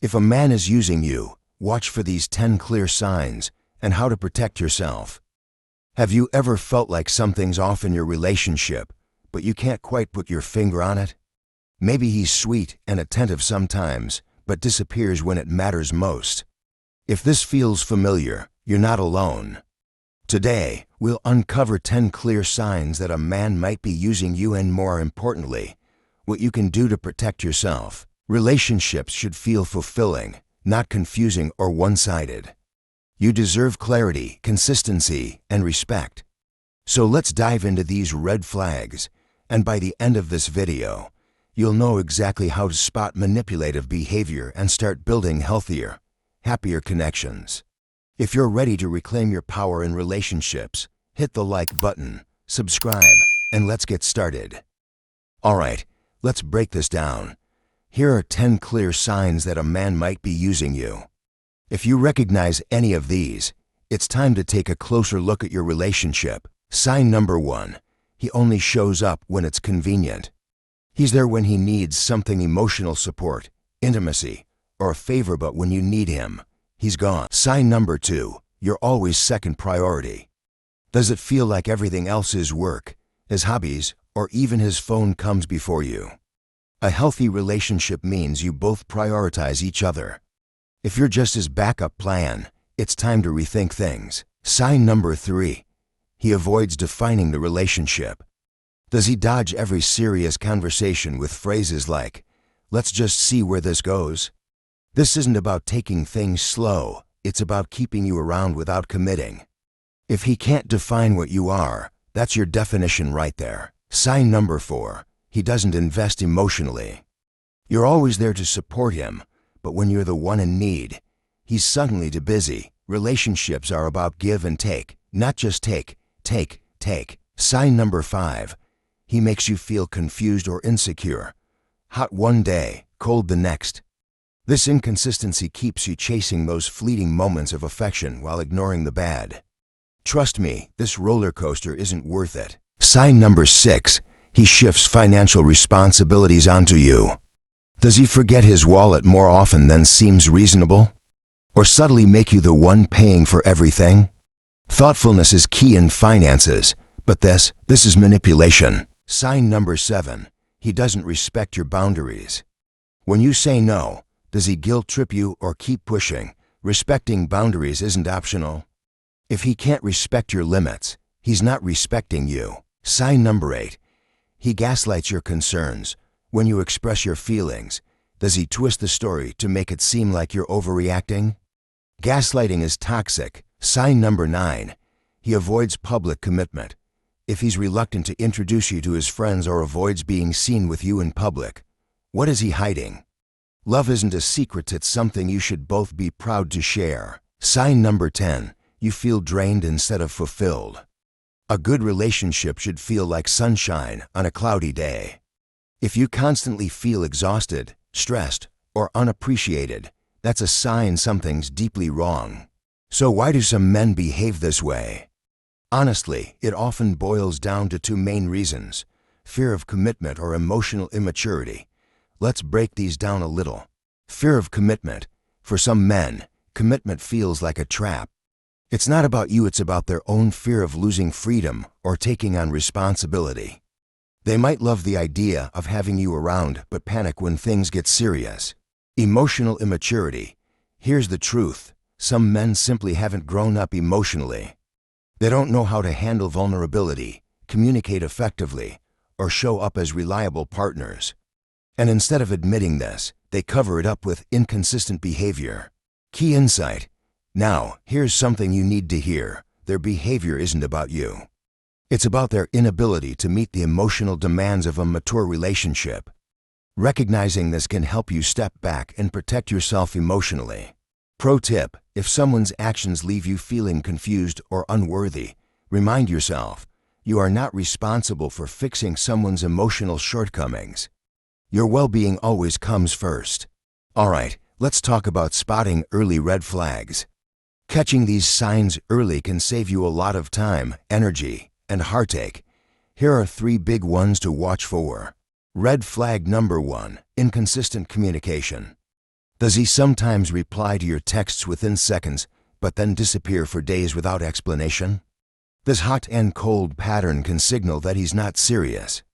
If a man is using you, watch for these 10 clear signs and how to protect yourself. Have you ever felt like something's off in your relationship, but you can't quite put your finger on it? Maybe he's sweet and attentive sometimes, but disappears when it matters most. If this feels familiar, you're not alone. Today, we'll uncover 10 clear signs that a man might be using you and, more importantly, what you can do to protect yourself. Relationships should feel fulfilling, not confusing or one-sided. You deserve clarity, consistency, and respect. So let's dive into these red flags, and by the end of this video, you'll know exactly how to spot manipulative behavior and start building healthier, happier connections. If you're ready to reclaim your power in relationships, hit the like button, subscribe, and let's get started. Alright, let's break this down. Here are 10 clear signs that a man might be using you. If you recognize any of these, it's time to take a closer look at your relationship. Sign number 1. He only shows up when it's convenient. He's there when he needs something: emotional support, intimacy, or a favor, but when you need him, he's gone. Sign number 2. You're always second priority. Does it feel like everything else is work, his hobbies, or even his phone comes before you? A healthy relationship means you both prioritize each other. If you're just his backup plan, it's time to rethink things. Sign number 3. He avoids defining the relationship. Does he dodge every serious conversation with phrases like, "Let's just see where this goes"? This isn't about taking things slow, it's about keeping you around without committing. If he can't define what you are, that's your definition right there. Sign number 4. He doesn't invest emotionally. You're always there to support him, but when you're the one in need, he's suddenly too busy. Relationships are about give and take, not just take. Sign number 5. He makes you feel confused or insecure. Hot one day, cold the next. This inconsistency keeps you chasing those fleeting moments of affection while ignoring the bad. Trust me, this roller coaster isn't worth it. Sign number 6. He shifts financial responsibilities onto you. Does he forget his wallet more often than seems reasonable? Or subtly make you the one paying for everything? Thoughtfulness is key in finances, but this is manipulation. Sign number 7. He doesn't respect your boundaries. When you say no, does he guilt trip you or keep pushing? Respecting boundaries isn't optional. If he can't respect your limits, he's not respecting you. Sign number 8. He gaslights your concerns. When you express your feelings, does he twist the story to make it seem like you're overreacting? Gaslighting is toxic. Sign number 9. He avoids public commitment. If he's reluctant to introduce you to his friends or avoids being seen with you in public, what is he hiding? Love isn't a secret, it's something you should both be proud to share. Sign number 10. You feel drained instead of fulfilled. A good relationship should feel like sunshine on a cloudy day. If you constantly feel exhausted, stressed, or unappreciated, that's a sign something's deeply wrong. So why do some men behave this way? Honestly, it often boils down to 2 main reasons: fear of commitment or emotional immaturity. Let's break these down a little. Fear of commitment. For some men, commitment feels like a trap. It's not about you, it's about their own fear of losing freedom or taking on responsibility. They might love the idea of having you around, but panic when things get serious. Emotional immaturity. Here's the truth: some men simply haven't grown up emotionally. They don't know how to handle vulnerability, communicate effectively, or show up as reliable partners. And instead of admitting this, they cover it up with inconsistent behavior. Key insight. Now, here's something you need to hear. Their behavior isn't about you. It's about their inability to meet the emotional demands of a mature relationship. Recognizing this can help you step back and protect yourself emotionally. Pro tip: if someone's actions leave you feeling confused or unworthy, remind yourself, you are not responsible for fixing someone's emotional shortcomings. Your well-being always comes first. Alright, let's talk about spotting early red flags. Catching these signs early can save you a lot of time, energy, and heartache. Here are 3 big ones to watch for. Red flag number 1. Inconsistent communication. Does he sometimes reply to your texts within seconds, but then disappear for days without explanation? This hot and cold pattern can signal that he's not serious.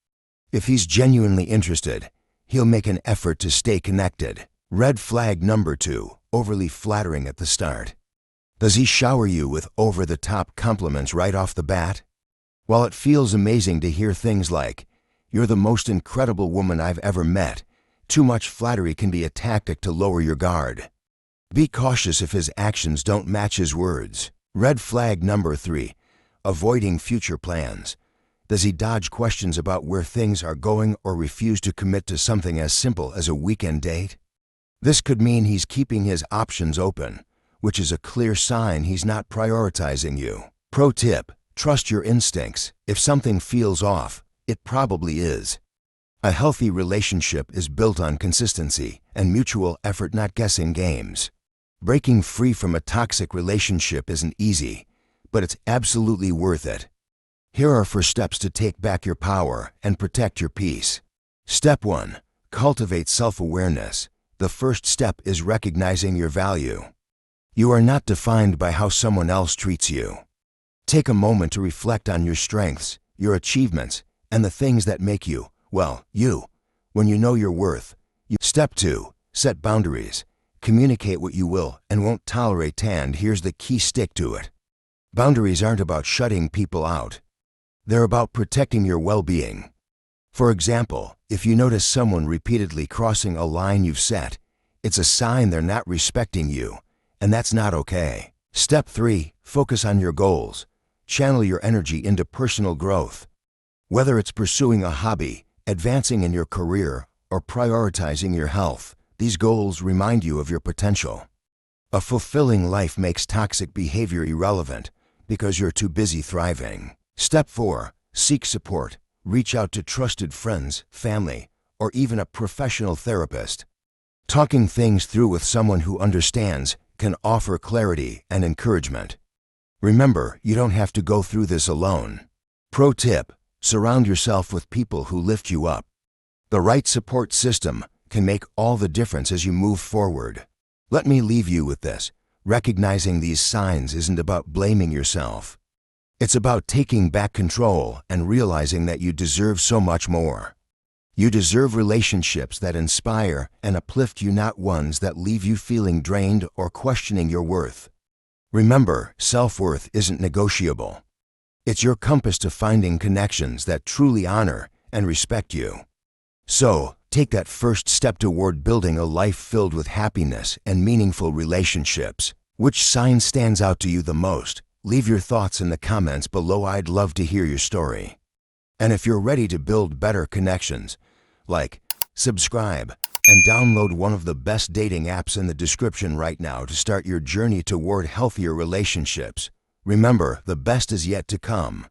If he's genuinely interested, he'll make an effort to stay connected. Red flag number 2, overly flattering at the start. Does he shower you with over-the-top compliments right off the bat? While it feels amazing to hear things like, "You're the most incredible woman I've ever met," too much flattery can be a tactic to lower your guard. Be cautious if his actions don't match his words. Red flag number 3, avoiding future plans. Does he dodge questions about where things are going or refuse to commit to something as simple as a weekend date? This could mean he's keeping his options open, which is a clear sign he's not prioritizing you. Pro tip: trust your instincts. If something feels off, it probably is. A healthy relationship is built on consistency and mutual effort, not guessing games. Breaking free from a toxic relationship isn't easy, but it's absolutely worth it. Here are 4 steps to take back your power and protect your peace. Step 1. Cultivate self-awareness. The first step is recognizing your value. You are not defined by how someone else treats you. Take a moment to reflect on your strengths, your achievements, and the things that make you, well, you. When you know your worth, Step 2. Set boundaries. Communicate what you will and won't tolerate, and here's the key: stick to it. Boundaries aren't about shutting people out. They're about protecting your well-being. For example, if you notice someone repeatedly crossing a line you've set, it's a sign they're not respecting you, and that's not okay. Step 3. Focus on your goals. Channel your energy into personal growth. Whether it's pursuing a hobby, advancing in your career, or prioritizing your health, these goals remind you of your potential. A fulfilling life makes toxic behavior irrelevant because you're too busy thriving. Step 4. Seek support. Reach out to trusted friends, family, or even a professional therapist. Talking things through with someone who understands can offer clarity and encouragement. Remember, you don't have to go through this alone. Pro tip: surround yourself with people who lift you up. The right support system can make all the difference as you move forward. Let me leave you with this: recognizing these signs isn't about blaming yourself. It's about taking back control and realizing that you deserve so much more. You deserve relationships that inspire and uplift you, not ones that leave you feeling drained or questioning your worth. Remember, self-worth isn't negotiable. It's your compass to finding connections that truly honor and respect you. So, take that first step toward building a life filled with happiness and meaningful relationships. Which sign stands out to you the most? Leave your thoughts in the comments below. I'd love to hear your story. And if you're ready to build better connections, like, subscribe, and download one of the best dating apps in the description right now to start your journey toward healthier relationships. Remember, the best is yet to come.